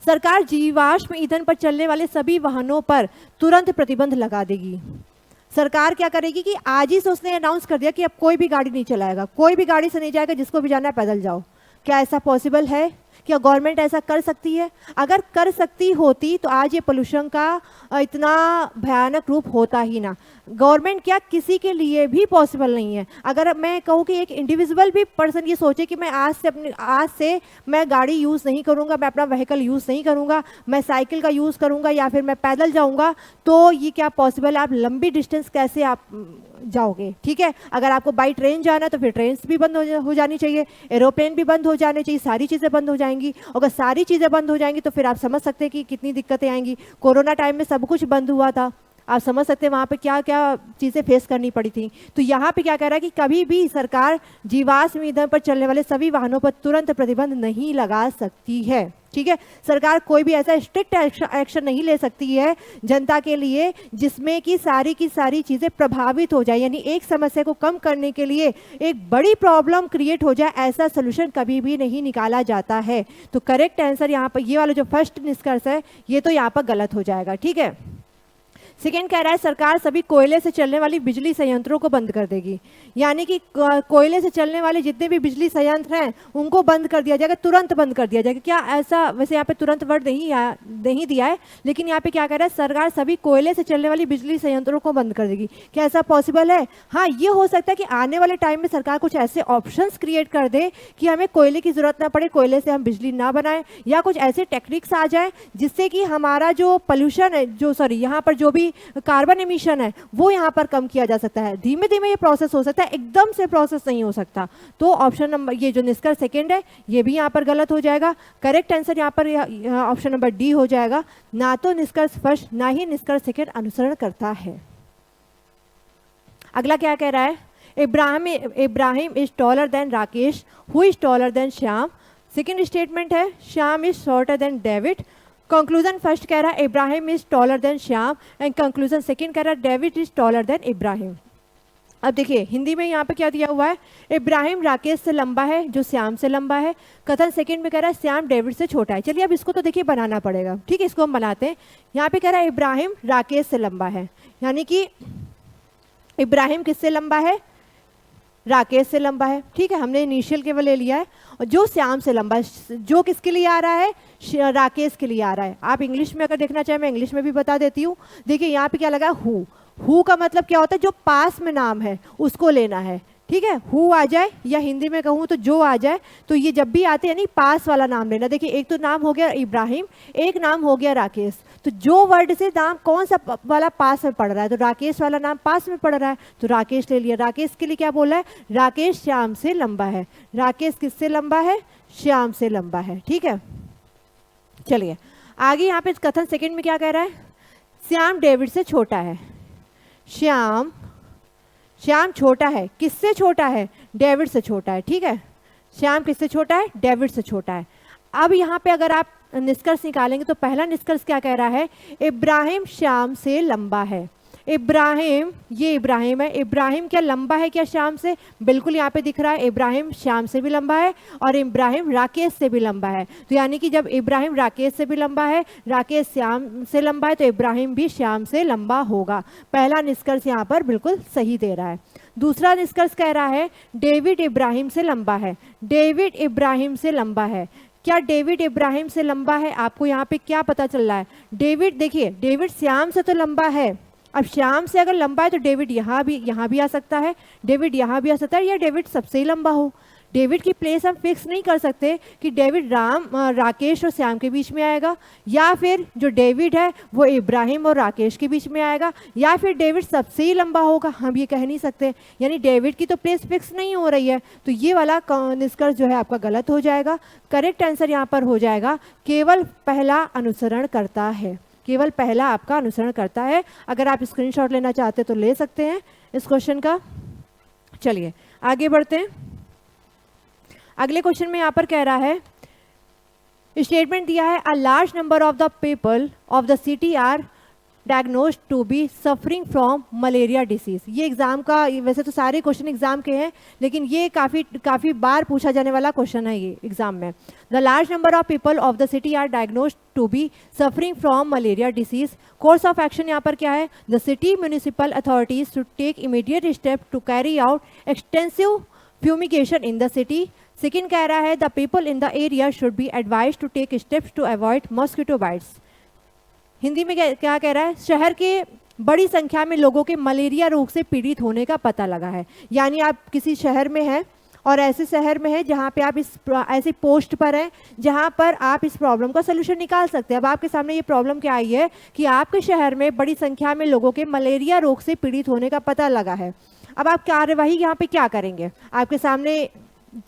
सरकार जीवाश्म ईंधन पर चलने वाले सभी वाहनों पर तुरंत प्रतिबंध लगा देगी। सरकार क्या करेगी कि आज ही से उसने अनाउंस कर दिया कि अब कोई भी गाड़ी नहीं चलाएगा, कोई भी गाड़ी से नहीं जाएगा, जिसको भी जाना है पैदल जाओ। क्या ऐसा पॉसिबल है? क्या गवर्नमेंट ऐसा कर सकती है? अगर कर सकती होती तो आज ये पोल्यूशन का इतना भयानक रूप होता ही ना। गवर्नमेंट क्या किसी के लिए भी पॉसिबल नहीं है। अगर मैं कहूँ कि एक इंडिविजुअल भी पर्सन ये सोचे कि मैं आज से मैं गाड़ी यूज़ नहीं करूँगा, मैं अपना व्हीकल यूज़ नहीं करूँगा, मैं साइकिल का यूज़ करूँगा या फिर मैं पैदल जाऊँगा, तो ये क्या पॉसिबल है? आप लंबी डिस्टेंस कैसे आप जाओगे? ठीक है, अगर आपको बाई ट्रेन जाना है तो फिर ट्रेन भी बंद हो जानी चाहिए, एरोप्लेन भी बंद हो जाने चाहिए, सारी चीज़ें बंद हो जाएंगी। अगर सारी चीज़ें बंद हो जाएंगी तो फिर आप समझ सकते हैं कि कितनी दिक्कतें आएंगी। कोरोना टाइम में सब कुछ बंद हुआ था, आप समझ सकते हैं वहाँ पे क्या क्या चीज़ें फेस करनी पड़ी थी। तो यहाँ पे क्या कह रहा है कि कभी भी सरकार जीवाश्म ईंधन पर चलने वाले सभी वाहनों पर तुरंत प्रतिबंध नहीं लगा सकती है। ठीक है, सरकार कोई भी ऐसा स्ट्रिक्ट एक्शन नहीं ले सकती है जनता के लिए जिसमें कि सारी की सारी चीज़ें प्रभावित हो जाए, यानी एक समस्या को कम करने के लिए एक बड़ी प्रॉब्लम क्रिएट हो जाए, ऐसा सोल्यूशन कभी भी नहीं निकाला जाता है। तो करेक्ट आंसर यहाँ पर ये वाला जो फर्स्ट निष्कर्ष है ये तो यहाँ पर गलत हो जाएगा। ठीक है, सेकेंड कह रहा है सरकार सभी कोयले से चलने वाली बिजली संयंत्रों को बंद कर देगी, यानी कि कोयले से चलने वाले जितने भी बिजली संयंत्र हैं उनको बंद कर दिया जाएगा, तुरंत बंद कर दिया जाएगा। क्या ऐसा, वैसे यहाँ पे तुरंत वर्ड नहीं दिया है, लेकिन यहाँ पे क्या कह रहा है सरकार सभी कोयले से चलने वाली बिजली संयंत्रों को बंद कर देगी। क्या ऐसा पॉसिबल है? हाँ, ये हो सकता है कि आने वाले टाइम में सरकार कुछ ऐसे ऑप्शंस क्रिएट कर दे कि हमें कोयले की जरूरत ना पड़े, कोयले से हम बिजली ना बनाएं, या कुछ ऐसे टेक्निक्स आ जाए जिससे कि हमारा जो पोल्यूशन है, यहाँ पर जो भी कार्बन एमिशन है वो यहाँ पर कम किया जा सकता है। धीमे धीमे ये प्रोसेस हो सकता है, एकदम से प्रोसेस नहीं हो सकता। तो ऑप्शन नंबर, ये जो निष्कर्ष सेकेंड है ये भी यहाँ पर गलत हो जाएगा। करेक्ट आंसर यहाँ पर ऑप्शन नंबर डी हो जाएगा। ना तो निष्कर्ष फर्स्ट ना ही निष्कर्ष सेकेंड अनुसरण करता है। अगला क्या कह रहा है, Ibrahim is taller than Rakesh, who is taller than Shyam. Second statement है Shyam is shorter than David. Conclusion first कह रहा है Ibrahim is taller than Shyam, and conclusion second कह रहा है David is taller than Ibrahim. अब देखिए हिंदी में यहाँ पे क्या दिया हुआ है, इब्राहिम राकेश से लंबा है जो श्याम से लंबा है। कथन सेकंड में कह रहा है श्याम डेविड से छोटा है। चलिए अब इसको तो देखिए बनाना पड़ेगा, ठीक है, इसको हम बनाते हैं। यहाँ पे कह रहा है इब्राहिम राकेश से लंबा है, यानी कि इब्राहिम किससे लंबा है, राकेश से लंबा है, ठीक है, हमने इनिशियल केवल ले लिया है। और जो श्याम से लंबा है, जो किसके लिए आ रहा है, राकेश के लिए आ रहा है। आप इंग्लिश में अगर देखना चाहे मैं इंग्लिश में भी बता देती हूँ। देखिए यहाँ पे क्या लगा, हु का मतलब क्या होता है, जो पास में नाम है उसको लेना है, ठीक है। हु आ जाए या हिंदी में कहूँ तो जो आ जाए, तो ये जब भी आते हैं यानी पास वाला नाम लेना। देखिए एक तो नाम हो गया इब्राहिम, एक नाम हो गया राकेश, तो जो वर्ड से नाम कौन सा वाला पास में पड़ रहा है, तो राकेश वाला नाम पास में पड़ रहा है तो राकेश ले लिया। राकेश के लिए क्या बोला है, राकेश श्याम से लंबा है। राकेश किससे लंबा है, श्याम से लंबा है, ठीक है। चलिए आगे यहाँ पे कथन सेकंड में क्या कह रहा है, श्याम डेविड से छोटा है। श्याम छोटा है, किससे छोटा है, डेविड से छोटा है, ठीक है। श्याम किससे छोटा है, डेविड से छोटा है। अब यहाँ पे अगर आप निष्कर्ष निकालेंगे तो पहला निष्कर्ष क्या कह रहा है, इब्राहिम श्याम से लंबा है। इब्राहिम, ये इब्राहिम है, इब्राहिम क्या लंबा है क्या श्याम से, बिल्कुल यहाँ पे दिख रहा है इब्राहिम श्याम से भी लंबा है और इब्राहिम राकेश से भी लंबा है। तो यानी कि जब इब्राहिम राकेश से भी लंबा है, राकेश श्याम से लंबा है, तो इब्राहिम भी श्याम से लंबा होगा। पहला निष्कर्ष यहाँ पर बिल्कुल सही दे रहा है। दूसरा निष्कर्ष कह रहा है डेविड इब्राहिम से लंबा है। डेविड इब्राहिम से लंबा है, क्या डेविड इब्राहिम से लंबा है, आपको यहाँ पे क्या पता चल रहा है, डेविड, देखिए डेविड श्याम से तो लंबा है। अब श्याम से अगर लंबा है तो डेविड यहाँ भी आ सकता है, डेविड यहाँ भी आ सकता है, या डेविड सबसे ही लंबा हो। डेविड की प्लेस हम फिक्स नहीं कर सकते कि डेविड राकेश और श्याम के बीच में आएगा, या फिर जो डेविड है वो इब्राहिम और राकेश के बीच में आएगा, या फिर डेविड सबसे ही लंबा होगा, हम ये कह नहीं सकते। यानी डेविड की तो प्लेस फिक्स नहीं हो रही है, तो ये वाला निष्कर्ष जो है आपका गलत हो जाएगा। करेक्ट आंसर यहाँ पर हो जाएगा केवल पहला अनुसरण करता है, केवल पहला आपका अनुसरण करता है। अगर आप स्क्रीनशॉट लेना चाहते तो ले सकते हैं इस क्वेश्चन का। चलिए आगे बढ़ते हैं। अगले क्वेश्चन में यहाँ पर कह रहा है, स्टेटमेंट दिया है a large number of the people of the city are diagnosed to be suffering from malaria disease. ये एग्जाम का, वैसे तो सारे क्वेश्चन एग्जाम के हैं लेकिन ये काफ़ी बार पूछा जाने वाला क्वेश्चन है ये एग्जाम में। The large number of people of the city are diagnosed to be suffering from malaria disease. Course of action यहाँ पर क्या है, the city municipal authorities to take immediate step to carry out extensive fumigation in the city. Second कह रहा है the people in the area should be advise to take steps to avoid mosquito bites. Hindi में क्या कह रहा है, शहर के बड़ी संख्या में लोगों के मलेरिया रोग से पीड़ित होने का पता लगा है। यानी आप किसी शहर में हैं और ऐसे शहर में है जहाँ पे आप ऐसी पोस्ट पर हैं जहाँ पर आप इस प्रॉब्लम का सोल्यूशन निकाल सकते हैं। अब आपके सामने ये प्रॉब्लम क्या आई है कि आपके शहर में बड़ी संख्या में लोगों के मलेरिया रोग से पीड़ित होने का पता लगा है। अब आप कार्यवाही यहाँ पे क्या करेंगे, आपके सामने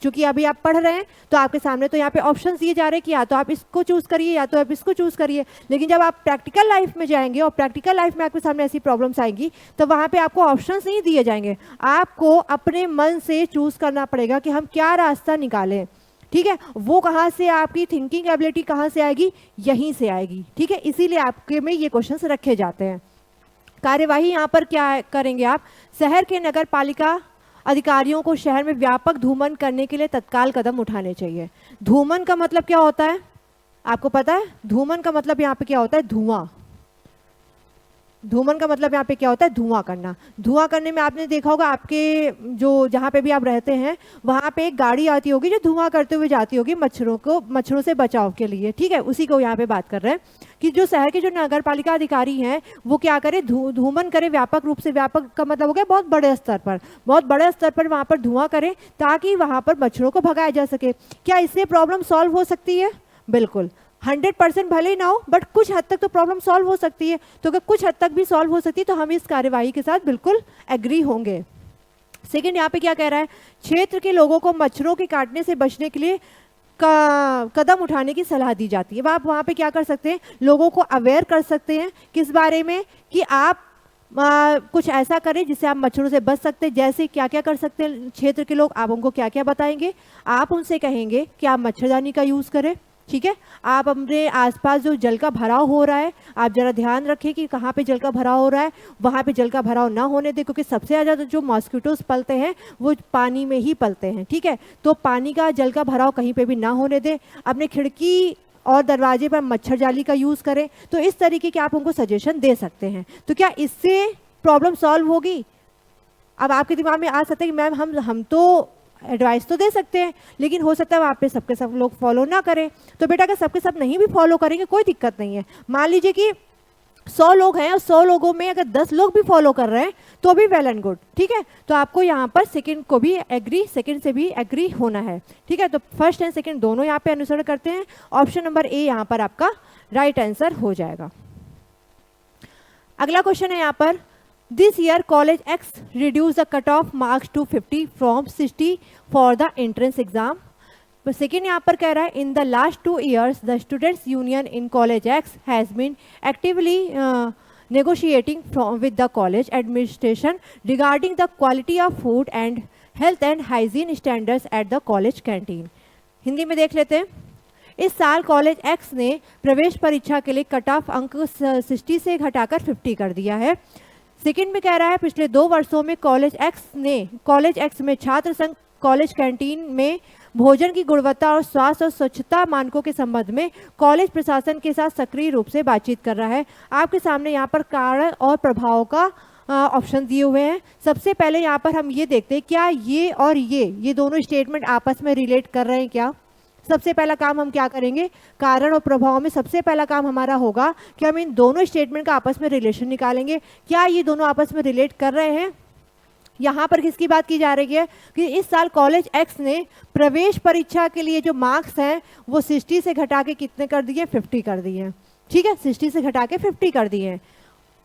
चूंकि अभी आप पढ़ रहे हैं तो आपके सामने तो यहाँ पे ऑप्शंस दिए जा रहे हैं कि या तो आप इसको चूज करिए या तो आप इसको चूज करिए। लेकिन जब आप प्रैक्टिकल लाइफ में जाएंगे और प्रैक्टिकल लाइफ में आपके सामने ऐसी प्रॉब्लम्स आएंगी तो वहाँ पे आपको ऑप्शंस नहीं दिए जाएंगे, आपको अपने मन से चूज करना पड़ेगा कि हम क्या रास्ता निकालें। ठीक है, वो कहाँ से, आपकी थिंकिंग एबिलिटी कहाँ से आएगी, यहीं से आएगी। ठीक है, इसीलिए आपके में ये क्वेश्चंस रखे जाते हैं। कार्यवाही यहाँ पर क्या करेंगे आप, शहर के नगर पालिका अधिकारियों को शहर में व्यापक धूमन करने के लिए तत्काल कदम उठाने चाहिए। धूमन का मतलब क्या होता है, आपको पता है? धूमन का मतलब यहाँ पे क्या होता है, धुआं। धूमन का मतलब यहाँ पे क्या होता है, धुआं करना। धुआं करने में आपने देखा होगा आपके जो जहाँ पे भी आप रहते हैं वहाँ पे एक गाड़ी आती होगी जो धुआं करते हुए जाती होगी मच्छरों से बचाव के लिए। ठीक है, उसी को यहाँ पे बात कर रहे हैं कि जो शहर के जो नगर पालिका अधिकारी हैं वो क्या करे, धूमन करे व्यापक रूप से। व्यापक का मतलब हो गया बहुत बड़े स्तर पर, बहुत बड़े स्तर पर वहाँ पर धुआं करें ताकि वहाँ पर मच्छरों को भगाया जा सके। क्या इससे प्रॉब्लम सॉल्व हो सकती है? बिल्कुल, 100% भले ही ना हो बट कुछ हद तक तो प्रॉब्लम सॉल्व हो सकती है। तो अगर कुछ हद तक भी सॉल्व हो सकती है तो हम इस कार्यवाही के साथ बिल्कुल एग्री होंगे। सेकंड यहाँ पे क्या कह रहा है, क्षेत्र के लोगों को मच्छरों के काटने से बचने के लिए कदम उठाने की सलाह दी जाती है। आप वहाँ पे क्या कर सकते हैं, लोगों को अवेयर कर सकते हैं किस बारे में कि आप कुछ ऐसा करें जिससे आप मच्छरों से बच सकते हैं। जैसे क्या क्या कर सकते हैं क्षेत्र के लोग, आप उनको क्या क्या बताएंगे, आप उनसे कहेंगे कि आप मच्छरदानी का यूज़ करें। ठीक है। आप अपने आसपास जो जल का भराव हो रहा है, आप जरा ध्यान रखें कि कहाँ पे जल का भराव हो रहा है, वहाँ पे जल का भराव ना होने दें, क्योंकि सबसे ज़्यादा जो मॉस्किटोज पलते हैं वो पानी में ही पलते हैं। ठीक है, तो पानी का जल का भराव कहीं पे भी ना होने दें। अपने खिड़की और दरवाजे पर मच्छर जाली का यूज़ करें। तो इस तरीके के आप उनको सजेशन दे सकते हैं। तो क्या इससे प्रॉब्लम सॉल्व होगी? अब आपके दिमाग में आ सकता है कि मैम हम तो एडवाइस तो दे सकते हैं, लेकिन हो सकता है आप पे सबके सब लोग फॉलो ना करें। तो बेटा अगर सबके सब नहीं भी फॉलो करेंगे कोई दिक्कत नहीं है। मान लीजिए कि 100 लोग हैं और 100 लोगों में अगर 10 लोग भी फॉलो कर रहे हैं तो भी वेल एंड गुड। ठीक है, तो आपको यहाँ पर सेकंड को भी एग्री, सेकंड से भी एग्री होना है। ठीक है, तो फर्स्ट एंड सेकंड दोनों यहाँ पे अनुसरण करते हैं। ऑप्शन नंबर ए यहाँ पर आपका राइट आंसर हो जाएगा। अगला क्वेश्चन है यहाँ पर, This year, College X reduced the cutoff marks to 50 from 60 for the entrance exam. But second यहाँ पर कह रहा है, in the last 2 years, the students' union in College X has been actively negotiating with the college administration regarding the quality of food and health and hygiene standards at the college canteen. Hindi में देख लेते हैं। इस साल कॉलेज एक्स ने प्रवेश परीक्षा के लिए कट ऑफ अंक 60 से घटाकर 50 कर दिया है। सेकंड में कह रहा है, पिछले 2 वर्षों में कॉलेज एक्स में छात्र संघ कॉलेज कैंटीन में भोजन की गुणवत्ता और स्वास्थ्य और स्वच्छता मानकों के संबंध में कॉलेज प्रशासन के साथ सक्रिय रूप से बातचीत कर रहा है। आपके सामने यहाँ पर कारण और प्रभाव का ऑप्शन दिए हुए हैं। सबसे पहले यहाँ पर हम ये देखते हैं, क्या ये और ये दोनों स्टेटमेंट आपस में रिलेट कर रहे हैं क्या? सबसे पहला काम हम क्या करेंगे, कारण और प्रभाव में सबसे पहला काम हमारा होगा कि हम इन दोनों स्टेटमेंट का आपस में रिलेशन निकालेंगे। क्या ये दोनों आपस में रिलेट कर रहे हैं? यहाँ पर किसकी बात की जा रही है कि इस साल कॉलेज एक्स ने प्रवेश परीक्षा के लिए जो मार्क्स हैं वो 60 से घटा के कितने कर दिए? 50 कर दिए हैं। ठीक है, 60 से घटा के 50 कर दिए हैं।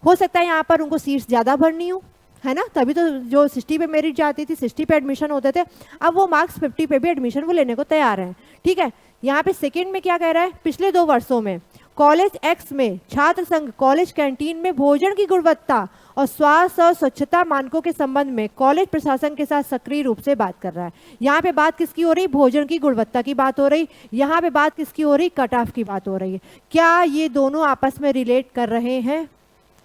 हो सकता है यहाँ पर उनको सीट्स ज़्यादा भरनी हो, है ना, तभी तो जो 60 पे मेरिट जाती थी, 60 पे एडमिशन होते थे, अब वो मार्क्स 50 पे भी एडमिशन वो लेने को तैयार हैं। ठीक है, यहाँ पे सेकंड में क्या कह रहा है, पिछले 2 वर्षों में कॉलेज एक्स में छात्र संघ कॉलेज कैंटीन में भोजन की गुणवत्ता और स्वास्थ्य और स्वच्छता मानकों के संबंध में कॉलेज प्रशासन के साथ सक्रिय रूप से बात कर रहा है। यहाँ पे बात किसकी हो रही? भोजन की गुणवत्ता की बात हो रही। यहाँ पे बात किसकी हो रही? कट ऑफ की बात हो रही है। क्या ये दोनों आपस में रिलेट कर रहे हैं?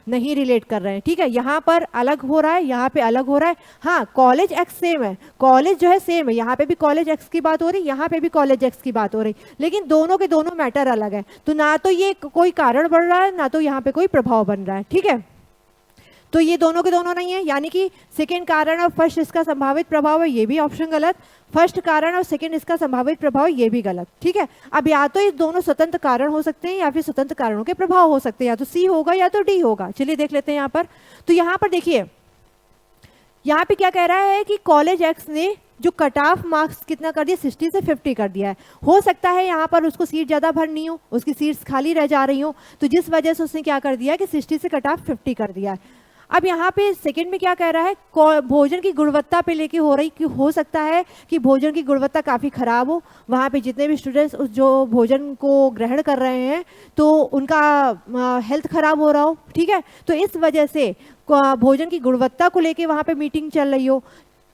नहीं रिलेट कर रहे हैं। ठीक है, यहाँ पर अलग हो रहा है, यहाँ पे अलग हो रहा है। हाँ, कॉलेज एक्स सेम है, कॉलेज जो है सेम है, यहाँ पे भी कॉलेज एक्स की बात हो रही, यहाँ पे भी कॉलेज एक्स की बात हो रही, लेकिन दोनों के दोनों मैटर अलग है। तो ना तो ये कोई कारण बन रहा है, ना तो यहाँ पे कोई प्रभाव बन रहा है। ठीक है, तो ये दोनों के दोनों नहीं है, यानी कि सेकंड कारण और फर्स्ट इसका संभावित प्रभाव है, ये भी ऑप्शन गलत। फर्स्ट कारण और सेकंड इसका संभावित प्रभाव, ये भी गलत। ठीक है, अब या तो ये दोनों स्वतंत्र कारण हो सकते हैं या फिर स्वतंत्र कारणों के प्रभाव हो सकते हैं, या तो सी होगा या तो डी होगा। चलिए देख लेते हैं यहाँ पर। तो यहाँ पर देखिए, यहाँ पे क्या कह रहा है कि कॉलेज एक्स ने जो कट ऑफ मार्क्स कितना कर दिया? 60 से 50 कर दिया है। हो सकता है यहाँ पर उसको सीट ज़्यादा भरनी हो, उसकी सीट्स खाली रह जा रही हो, तो जिस वजह से उसने क्या कर दिया कि 60 से कट ऑफ 50 कर दिया है। अब यहाँ पे सेकंड में क्या कह रहा है, भोजन की गुणवत्ता पे लेके हो रही कि हो सकता है कि भोजन की गुणवत्ता काफ़ी ख़राब हो, वहाँ पे जितने भी स्टूडेंट्स उस जो भोजन को ग्रहण कर रहे हैं तो उनका हेल्थ ख़राब हो रहा हो। ठीक है, तो इस वजह से भोजन की गुणवत्ता को लेके वहाँ पे मीटिंग चल रही हो।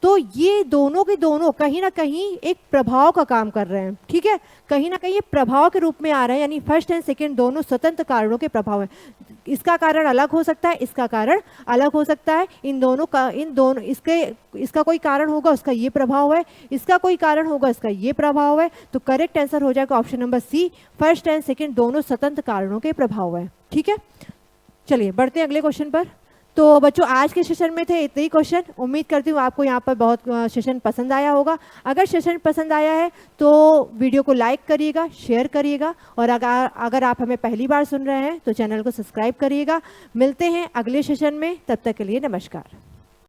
तो ये दोनों के दोनों कहीं ना कहीं एक प्रभाव का काम कर रहे हैं। ठीक है, कहीं ना कहीं ये प्रभाव के रूप में आ रहे हैं, यानी फर्स्ट एंड सेकंड दोनों स्वतंत्र कारणों के प्रभाव हैं। इसका कारण अलग हो सकता है, इसका कारण अलग हो सकता है। इन दोनों इसका कोई कारण होगा, उसका ये प्रभाव है, इसका कोई कारण होगा, इसका ये प्रभाव है। तो करेक्ट आंसर हो जाएगा option number C, first and second दोनों स्वतंत्र कारणों के प्रभाव है। ठीक है, चलिए बढ़ते हैं अगले क्वेश्चन पर। तो बच्चों आज के सेशन में थे इतने ही क्वेश्चन। उम्मीद करती हूँ आपको यहाँ पर बहुत सेशन पसंद आया होगा। अगर सेशन पसंद आया है तो वीडियो को लाइक करिएगा, शेयर करिएगा, और अगर आप हमें पहली बार सुन रहे हैं तो चैनल को सब्सक्राइब करिएगा। मिलते हैं अगले सेशन में, तब तक के लिए नमस्कार।